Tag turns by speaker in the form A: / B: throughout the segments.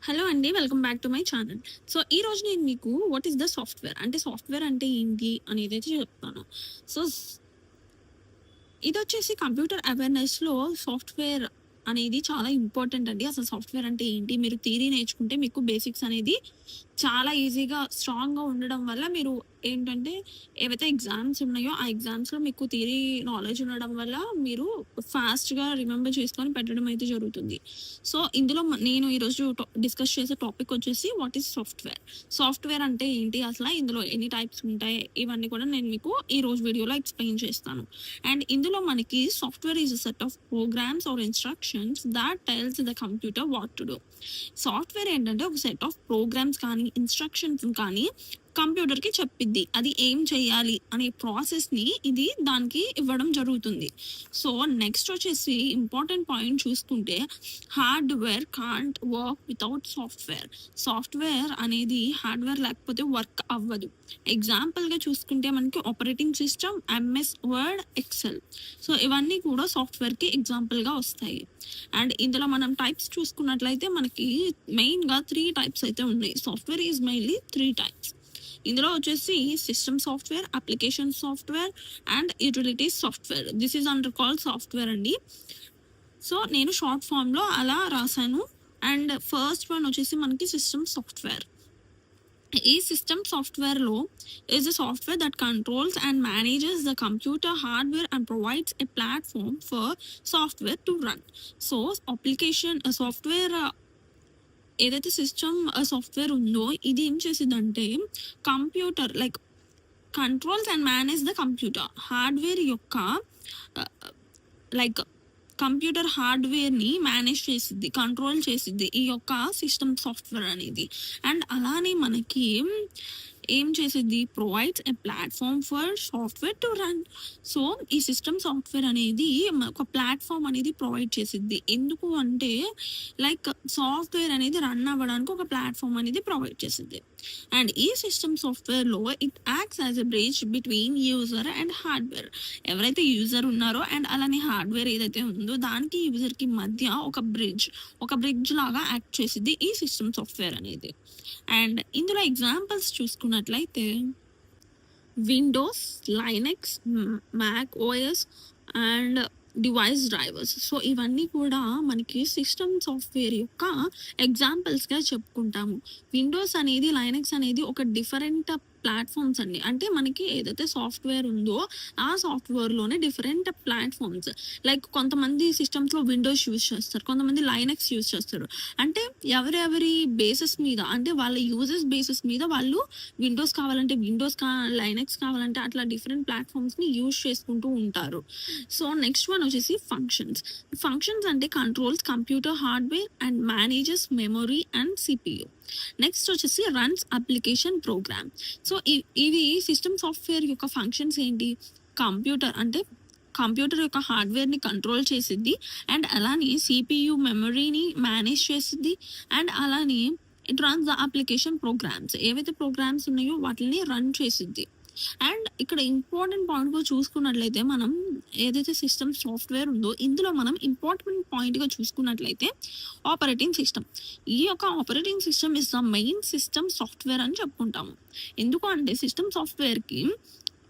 A: Hello అండి. Welcome back to my channel. So, ఈరోజు నేను మీకు వాట్ ఈస్ ద సాఫ్ట్‌వేర్ అంటే సాఫ్ట్‌వేర్ అంటే ఏంటి అనేదైతే చెప్తాను. సో, ఇదొచ్చేసి కంప్యూటర్ అవేర్‌నెస్‌లో సాఫ్ట్‌వేర్ అనేది చాలా ఇంపార్టెంట్ అండి. అసలు సాఫ్ట్‌వేర్ అంటే ఏంటి? మీరు థియరీ నేర్చుకుంటే మీకు బేసిక్స్ అనేది చాలా ఈజీగా, స్ట్రాంగ్‌గా ఉండడం వల్ల మీరు ఏంటంటే, ఏవైతే ఎగ్జామ్స్ ఉన్నాయో, ఆ ఎగ్జామ్స్‌లో మీకు థియరీ నాలెడ్జ్ ఉండడం వల్ల మీరు ఫాస్ట్‌గా రిమెంబర్ చేసుకొని పెట్టడం అయితే జరుగుతుంది. సో, ఇందులో నేను ఈరోజు డిస్కస్ చేసే టాపిక్ వచ్చేసి వాట్ ఈస్ సాఫ్ట్‌వేర్. సాఫ్ట్‌వేర్ అంటే ఏంటి? అసల ఇందులో ఎన్ని టైప్స్ ఉంటాయి? ఇవన్నీ కూడా నేను మీకు ఈరోజు వీడియోలో ఎక్స్‌ప్లెయిన్ చేస్తాను. అండ్ ఇందులో మనకి software is a set of programs or instructions that tells the computer what to do. Software ఏంటంటే ఒక సెట్ ఆఫ్ ప్రోగ్రామ్స్ కానీ, ఇన్‌స్ట్రక్షన్స్ కానీ కంప్యూటర్‌కి చెప్పిద్ది. అది ఏం చేయాలి అనే ప్రాసెస్‌ని ఇది దానికి ఇవ్వడం జరుగుతుంది. సో, నెక్స్ట్ వచ్చేసి ఇంపార్టెంట్ పాయింట్ చూసుకుంటే hardware can't work without software. Software అనేది హార్డ్‌వేర్ లేకపోతే వర్క్ అవ్వదు. ఎగ్జాంపుల్‌గా చూసుకుంటే మనకి operating system, MS Word, Excel. So, ఇవన్నీ కూడా సాఫ్ట్‌వేర్‌కి ఎగ్జాంపుల్‌గా వస్తాయి. అండ్ ఇందులో మనం టైప్స్ చూసుకున్నట్లయితే మనకి మెయిన్‌గా 3 టైప్స్ అయితే ఉన్నాయి. Software is mainly 3 types. ఇందులో వచ్చేసి system software, application software and utilities software. This is under called software అండి. సో, నేను షార్ట్ ఫామ్‌లో అలా రాసాను. అండ్ ఫస్ట్ వన్ వచ్చేసి మనకి సిస్టమ్ సాఫ్ట్‌వేర్. ఈ సిస్టమ్ సాఫ్ట్‌వేర్‌లో is a software that controls and manages the computer hardware and provides a platform for software to run. So, application software ఏదైతే సిస్టమ్ సాఫ్ట్‌వేర్ ఉందో ఇది ఏం చేసిద్దంటే computer controls and manage the computer hardware యొక్క like computer హార్డ్‌వేర్‌ని manage చేసిద్ది, control చేసిద్ది ఈ యొక్క system software అనేది. అండ్ అలానే మనకి ఏం చేసిద్ది provides a platform for software to run. So, ఈ సిస్టమ్ సాఫ్ట్‌వేర్ అనేది ఒక ప్లాట్‌ఫార్మ్ అనేది ప్రొవైడ్ చేసిద్ది. ఎందుకు అంటే సాఫ్ట్‌వేర్ అనేది రన్ అవ్వడానికి ఒక ప్లాట్‌ఫార్మ్ అనేది ప్రొవైడ్ చేసిద్ది. అండ్ ఈ సిస్టమ్ సాఫ్ట్‌వేర్‌లో it acts as a bridge between user and hardware. ఎవరైతే యూజర్ ఉన్నారో అండ్ అలానే హార్డ్‌వేర్ ఏదైతే ఉందో దానికి యూజర్‌కి మధ్య ఒక బ్రిడ్జ్ లాగా యాక్ట్ చేసిద్ది ఈ సిస్టమ్ సాఫ్ట్‌వేర్ అనేది. అండ్ ఇందులో ఎగ్జాంపుల్స్ చూసుకున్నట్లయితే Windows, Linux, Mac OS and device drivers. So, ఇవన్నీ కూడా మనకి సిస్టమ్ సాఫ్ట్‌వేర్ యొక్క ఎగ్జాంపుల్స్‌గా చెప్పుకుంటాము. విండోస్ అనేది, లైనక్స్ అనేది ఒక డిఫరెంట్ ప్లాట్‌ఫార్మ్స్ అండి. అంటే మనకి ఏదైతే సాఫ్ట్‌వేర్ ఉందో ఆ సాఫ్ట్‌వేర్‌లోనే డిఫరెంట్ ప్లాట్‌ఫార్మ్స్. కొంతమంది సిస్టమ్స్‌లో విండోస్ యూజ్ చేస్తారు. కొంతమంది లైనక్స్ యూజ్ చేస్తారు. అంటే ఎవరెవరి బేసిస్ మీద అంటే వాళ్ళ యూజెస్ బేసిస్ మీద వాళ్ళు విండోస్ కావాలంటే లైనక్స్ కావాలంటే అట్లా డిఫరెంట్ ప్లాట్‌ఫార్మ్స్‌ని యూజ్ చేసుకుంటూ ఉంటారు. సో, నెక్స్ట్ వన్ వచ్చేసి ఫంక్షన్స్. ఫంక్షన్స్ అంటే controls computer hardware and manages memory and CPU. Next వచ్చేసి రన్స్ అప్లికేషన్ ప్రోగ్రామ్. సో, ఇవి సిస్టమ్ సాఫ్ట్‌వేర్ యొక్క ఫంక్షన్స్ ఏంటి? కంప్యూటర్ యొక్క హార్డ్‌వేర్‌ని కంట్రోల్ చేసిద్ది. అండ్ అలానే సిపియు మెమరీని మేనేజ్ చేసిద్ది. అండ్ అలానే it runs the application programmes. ఏవైతే ప్రోగ్రామ్స్ ఉన్నాయో వాటిని రన్ చేసిద్ది. అండ్ ఇక్కడ ఇంపార్టెంట్ పాయింట్‌గా చూసుకున్నట్లయితే మనం ఏదైతే సిస్టమ్ సాఫ్ట్‌వేర్ ఉందో ఇందులో మనం ఇంపార్టెంట్ పాయింట్‌గా చూసుకున్నట్లయితే ఆపరేటింగ్ సిస్టమ్. ఈ యొక్క operating system is the main system software అని చెప్పుకుంటాము. ఎందుకు అంటే సిస్టమ్ సాఫ్ట్‌వేర్‌కి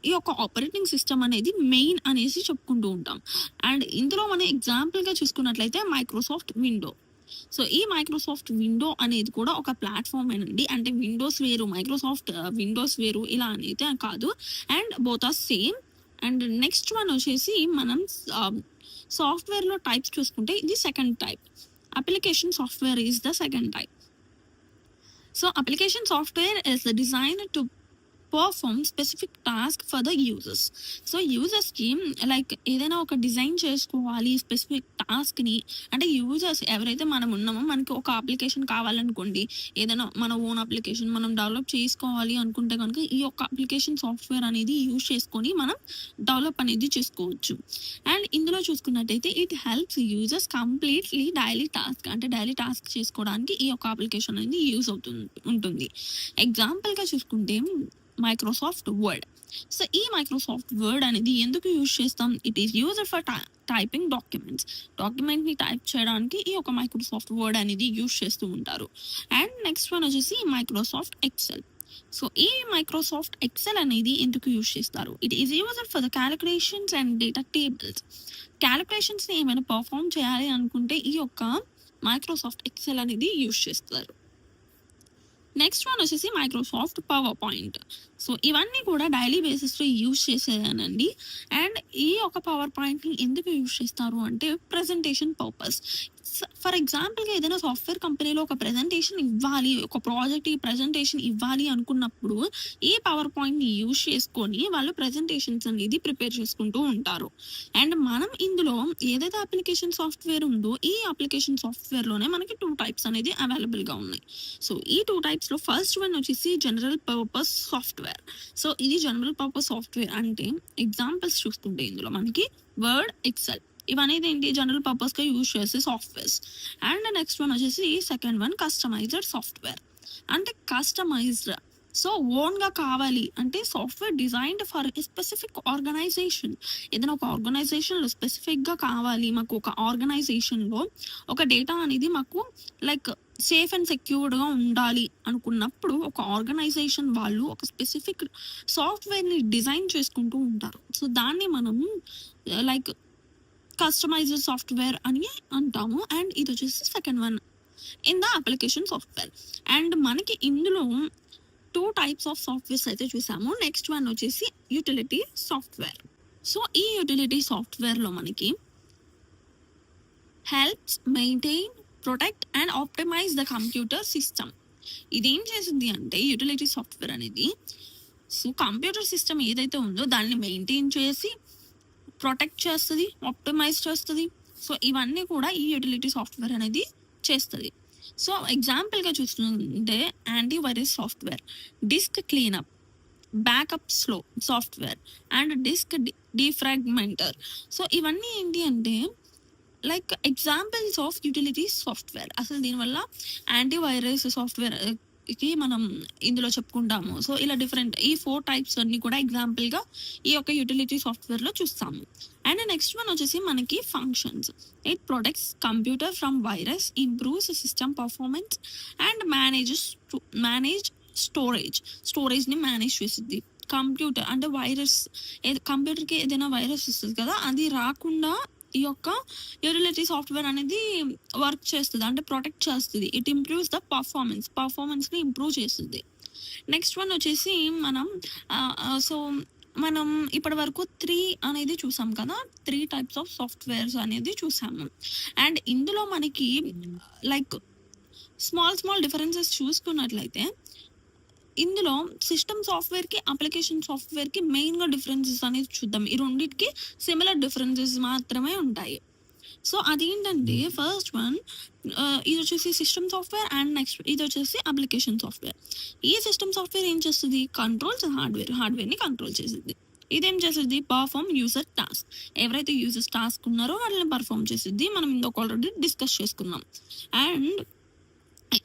A: ఈ యొక్క ఆపరేటింగ్ సిస్టమ్ అనేది మెయిన్ అనేసి చెప్పుకుంటూ ఉంటాం. అండ్ ఇందులో మనం ఎగ్జాంపుల్‌గా చూసుకున్నట్లయితే మైక్రోసాఫ్ట్ విండో. సో, ఈ మైక్రోసాఫ్ట్ విండో అనేది కూడా ఒక ప్లాట్‌ఫార్మేనండి. అంటే విండోస్ వేరు, మైక్రోసాఫ్ట్ విండోస్ వేరు ఇలా అనైతే కాదు. And both are same. And next one వచ్చేసి మనం సాఫ్ట్‌వేర్‌లో టైప్స్ చూసుకుంటే ఇది second type. Application software is the second type. So, application software is designed to perform specific task for the users. So, యూజర్స్‌కి ఏదైనా ఒక డిజైన్ చేసుకోవాలి స్పెసిఫిక్ టాస్క్‌ని. అంటే యూజర్స్ ఎవరైతే మనం ఉన్నామో మనకి ఒక అప్లికేషన్ కావాలనుకోండి. ఏదైనా మన ఓన్ అప్లికేషన్ మనం డెవలప్ చేసుకోవాలి అనుకుంటే గనుక ఈ యొక్క అప్లికేషన్ సాఫ్ట్‌వేర్ అనేది యూజ్ చేసుకొని మనం డెవలప్ అనేది చేసుకోవచ్చు. అండ్ ఇందులో చూసుకున్నట్టయితే it helps users completely daily task చేసుకోవడానికి ఈ యొక్క అప్లికేషన్ అనేది యూజ్ ఉంటుంది. ఎగ్జాంపుల్‌గా చూసుకుంటే మైక్రోసాఫ్ట్ వర్డ్. సో ఈ మైక్రోసాఫ్ట్ వర్డ్ అనేది ఎందుకు యూజ్ చేస్తాం? It is used for typing documents. డాక్యుమెంట్ని టైప్ చేయడానికి ఈ యొక్క మైక్రోసాఫ్ట్ వర్డ్ అనేది యూజ్ చేస్తూ ఉంటారు. అండ్ నెక్స్ట్ వన్ వచ్చేసి మైక్రోసాఫ్ట్ ఎక్సెల్. సో ఈ మైక్రోసాఫ్ట్ ఎక్సెల్ అనేది ఎందుకు యూజ్ చేస్తారు? It is used for the calculations and data tables. క్యాలిక్యులేషన్స్ని ఏమైనా పర్ఫామ్ చేయాలి అనుకుంటే ఈ యొక్క మైక్రోసాఫ్ట్ ఎక్సెల్ అనేది యూజ్ చేస్తారు. నెక్స్ట్ వన్ వచ్చేసి మైక్రోసాఫ్ట్ పవర్ పాయింట్. సో ఇవన్నీ కూడా డైలీ బేసిస్లో యూజ్ చేసేదానండి. అండ్ ఈ యొక్క పవర్ పాయింట్ని ఎందుకు యూజ్ చేస్తారు అంటే ప్రజెంటేషన్ పర్పస్. ఫర్ ఎగ్జాంపుల్గా ఏదైనా సాఫ్ట్వేర్ కంపెనీలో ఒక ప్రజెంటేషన్ ఇవ్వాలి, ఒక ప్రాజెక్ట్ ప్రజెంటేషన్ ఇవ్వాలి అనుకున్నప్పుడు ఈ పవర్ పాయింట్ని యూజ్ చేసుకొని వాళ్ళు ప్రజెంటేషన్స్ అనేది ప్రిపేర్ చేసుకుంటూ ఉంటారు. అండ్ మనం ఇందులో ఏదైతే అప్లికేషన్ సాఫ్ట్వేర్ ఉందో ఈ అప్లికేషన్ సాఫ్ట్వేర్లోనే మనకి 2 టైప్స్ అనేది అవైలబుల్గా ఉన్నాయి. సో ఈ 2 టైప్స్లో ఫస్ట్ వన్ వచ్చేసి జనరల్ పర్పస్ సాఫ్ట్వేర్. సో ఇది జనరల్ పర్పస్ సాఫ్ట్వేర్ అంటే ఎగ్జాంపుల్స్ చూసుకుంటే ఇందులో మనకి వర్డ్, ఎక్సెల్ ఇవనేది ఏంటి జనరల్ పర్పస్గా యూజ్ చేసే సాఫ్ట్వేర్స్. అండ్ నెక్స్ట్ వన్ వచ్చేసి సెకండ్ వన్ కస్టమైజ్డ్ సాఫ్ట్వేర్. అంటే కస్టమైజ్డ్, సో ఓన్గా కావాలి అంటే software designed for a specific organization. ఏదైనా ఒక ఆర్గనైజేషన్లో స్పెసిఫిక్గా కావాలి, మాకు ఒక ఆర్గనైజేషన్లో ఒక డేటా అనేది మాకు లైక్ సేఫ్ అండ్ సెక్యూర్డ్గా ఉండాలి అనుకున్నప్పుడు ఒక ఆర్గనైజేషన్ వాళ్ళు ఒక స్పెసిఫిక్ సాఫ్ట్వేర్ని డిజైన్ చేసుకుంటూ ఉంటారు. సో దాన్ని మనము లైక్ కస్టమైజ్డ్ సాఫ్ట్వేర్ అని అంటాము. అండ్ ఇది వచ్చేసి second one in the application software. And మనకి ఇందులో 2 టైప్స్ ఆఫ్ సాఫ్ట్వేర్స్ అయితే చూసాము. నెక్స్ట్ వన్ వచ్చేసి యూటిలిటీ సాఫ్ట్వేర్. సో ఈ యూటిలిటీ సాఫ్ట్వేర్లో మనకి helps maintain, protect and optimise the computer system. ఇదేం చేసింది అంటే యూటిలిటీ సాఫ్ట్వేర్ అనేది సో కంప్యూటర్ సిస్టమ్ ఏదైతే ఉందో దాన్ని మెయింటైన్ చేసి ప్రొటెక్ట్ చేస్తుంది, ఆప్టిమైజ్ చేస్తుంది. సో ఇవన్నీ కూడా ఈ యూటిలిటీ సాఫ్ట్వేర్ అనేది చేస్తుంది. సో ఎగ్జాంపుల్గా చూస్తుంటే antivirus software, disk cleanup, backup slow software and disk defragmenter. So ఇవన్నీ ఏంటి అంటే like examples of utility software. అసలు దీనివల్ల యాంటీవైరస్ సాఫ్ట్వేర్ కి మనం ఇందులో చెప్పుకుంటాము. సో ఇలా డిఫరెంట్ ఈ 4 టైప్స్ అన్ని కూడా ఎగ్జాంపుల్గా ఈ యొక్క యూటిలిటీ సాఫ్ట్వేర్లో చూస్తాము. అండ్ నెక్స్ట్ వన్ వచ్చేసి మనకి functions. It protects computer from virus, improves system performance and manage స్టోరేజ్ని మేనేజ్ చేస్తుంది. కంప్యూటర్ అంటే వైరస్ కంప్యూటర్కి ఏదైనా వైరస్ వస్తుంది కదా, అది రాకుండా ఈ యొక్క యూటిలిటీ సాఫ్ట్వేర్ అనేది వర్క్ చేస్తుంది, అంటే ప్రొటెక్ట్ చేస్తుంది. ఇట్ ఇంప్రూవ్స్ ద పర్ఫార్మెన్స్ని ఇంప్రూవ్ చేస్తుంది. నెక్స్ట్ వన్ వచ్చేసి మనం ఇప్పటి వరకు 3 అనేది చూసాం కదా, 3 టైప్స్ ఆఫ్ సాఫ్ట్వేర్స్ అనేది చూసాము. అండ్ ఇందులో మనకి లైక్ స్మాల్ డిఫరెన్సెస్ చూసుకున్నట్లయితే ఇందులో సిస్టమ్ సాఫ్ట్వేర్కి అప్లికేషన్ సాఫ్ట్వేర్కి మెయిన్గా డిఫరెన్సెస్ అనేది చూద్దాం. ఈ రెండింటికి సిమిలర్ డిఫరెన్సెస్ మాత్రమే ఉంటాయి. సో అదేంటంటే ఫస్ట్ వన్ ఇది వచ్చేసి సిస్టమ్ సాఫ్ట్వేర్ అండ్ నెక్స్ట్ ఇది వచ్చేసి అప్లికేషన్ సాఫ్ట్వేర్. ఈ సిస్టమ్ సాఫ్ట్వేర్ ఏం చేస్తుంది? కంట్రోల్స్ హార్డ్వేర్ని కంట్రోల్ చేస్తుంది. ఇదేం చేస్తుంది? Perform user task. ఎవరైతే యూజర్స్ టాస్క్ ఉన్నారో వాళ్ళని పర్ఫామ్ చేస్తుంది. మనం ఇంకొక ఆల్రెడీ డిస్కస్ చేసుకున్నాం. అండ్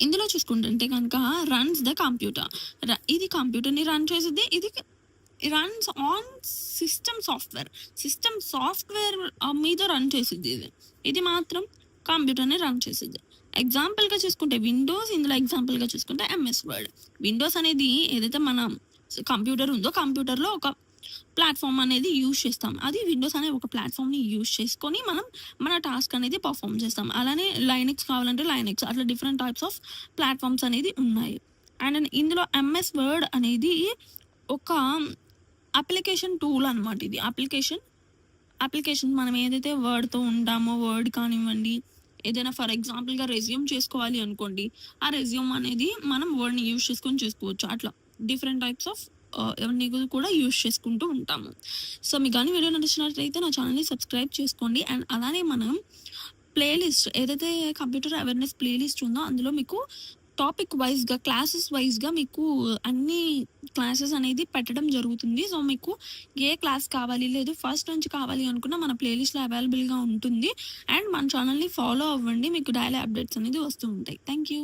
A: ఇందులో చూసుకుంటుంటే కనుక రన్స్ ద కంప్యూటర్. ఇది కంప్యూటర్ని రన్ చేస్తుంది. ఇది రన్స్ ఆన్ సిస్టమ్ సాఫ్ట్వేర్ మీద రన్ చేసిద్ది. ఇది మాత్రం కంప్యూటర్ని రన్ చేసిద్ది. ఎగ్జాంపుల్గా చూసుకుంటే విండోస్, ఇందులో ఎగ్జాంపుల్గా చూసుకుంటే ఎంఎస్ వర్డ్. విండోస్ అనేది ఏదైతే మన కంప్యూటర్ ఉందో కంప్యూటర్లో ఒక ప్లాట్ఫామ్ అనేది యూజ్ చేస్తాం. అది విండోస్ అనే ఒక ప్లాట్ఫామ్ని యూజ్ చేసుకొని మనం మన టాస్క్ అనేది పర్ఫామ్ చేస్తాం. అలానే లైనెక్స్ కావాలంటే లైనెక్స్, అట్లా డిఫరెంట్ టైప్స్ ఆఫ్ ప్లాట్ఫామ్స్ అనేది ఉన్నాయి. అండ్ ఇందులో ఎంఎస్ వర్డ్ అనేది ఒక అప్లికేషన్ టూల్ అనమాట. ఇది అప్లికేషన్ మనం ఏదైతే వర్డ్తో ఉంటామో, వర్డ్ కానివ్వండి, ఏదైనా ఫర్ ఎగ్జాంపుల్గా రెజ్యూమ్ చేసుకోవాలి అనుకోండి, ఆ రెజ్యూమ్ అనేది మనం వర్డ్ని యూజ్ చేసుకొని చేసుకోవచ్చు. అట్లా డిఫరెంట్ టైప్స్ ఆఫ్ ఎవరిని కూడా యూజ్ చేసుకుంటూ ఉంటాము. సో మీకు కానీ వీడియో నచ్చినట్లయితే నా ఛానల్ని సబ్స్క్రైబ్ చేసుకోండి. అండ్ అలానే మనం ప్లేలిస్ట్ ఏదైతే కంప్యూటర్ అవేర్నెస్ ప్లేలిస్ట్ ఉందో అందులో మీకు టాపిక్ వైజ్గా క్లాసెస్ వైజ్గా మీకు అన్ని క్లాసెస్ అనేది పెట్టడం జరుగుతుంది. సో మీకు ఏ క్లాస్ కావాలి లేదు ఫస్ట్ నుంచి కావాలి అనుకున్నా మన ప్లేలిస్ట్లో అవైలబుల్గా ఉంటుంది. అండ్ మన ఛానల్ని ఫాలో అవ్వండి, మీకు డైలీ అప్డేట్స్ అనేది వస్తూ ఉంటాయి. Thank you.